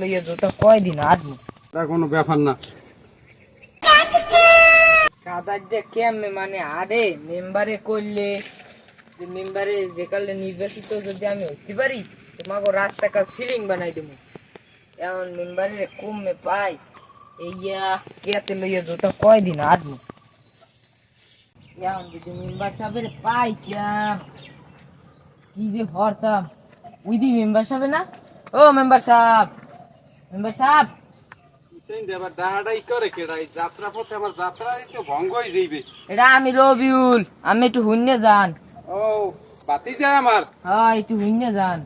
কয়দিন আটবো কোনো ব্যাপার না। কাদার যে কেমনে মানে আরে মেম্বারে করলে মেম্বারে যে কালে নির্বাচিত যদি আমি হইতে পারি তোমাকে রাস্তাকাল সিলিং বানাই দেবো। এমন মেম্বারে কমে পাই এইয়া কেতে লইয়া দুটো কয়দিন আটবো। এমন যদি মেম্বার সাহেবের পাই কি যে হরতাম উইদি মেম্বার সাহেব না। ও মেম্বার সাহেব, মেম্বার সাহেব এটা আমি রবিউল, আমি একটু হুন্যে যান। ও বাতি যায় আমার। হ্যাঁ একটু হুন্যে যান।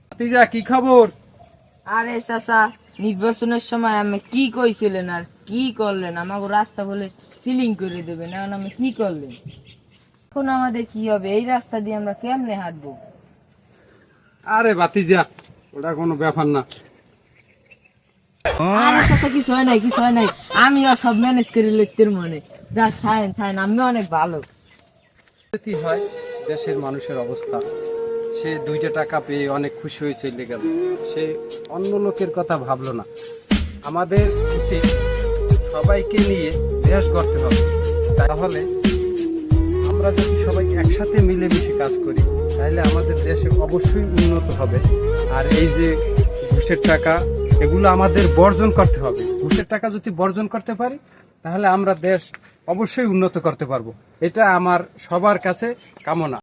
বাতিজা কি খবর? আরে চাচা নির্বাচনের সময় আমি কি কইছিলেন আর কি করলেন? আমাকে রাস্তা বলে সিলিং করে দেবেন, এখন আমি কি করলেন? এখন আমাদের কি হবে? এই রাস্তা দিয়ে আমরা কেমনে হাঁটবো? আরে বাতিজা ওটা কোনো ব্যাপার না। আরে চাচা কিছু হয় নাই, কিছু হয় নাই, আমিও সব ম্যানেজ করে লিখতে মনে যা থাকেন থাকেন, আমিও অনেক ভালো। কি হয় দেশের মানুষের অবস্থা, সে 2টা টাকা পেয়ে অনেক খুশি হয়ে চলে গেল, সে অন্য লোকের কথা ভাবলো না। আমাদের উচিত সবাইকে নিয়ে দেশ গড়তে হবে। তাহলে আমরা যদি সবাই একসাথে মিলেমিশে কাজ করি তাহলে আমাদের দেশে অবশ্যই উন্নত হবে। আর এই যে ঘুষের টাকা, এগুলো আমাদের বর্জন করতে হবে। ঘুষের টাকা যদি বর্জন করতে পারি তাহলে আমরা দেশ অবশ্যই উন্নত করতে পারবো। এটা আমার সবার কাছে কামনা।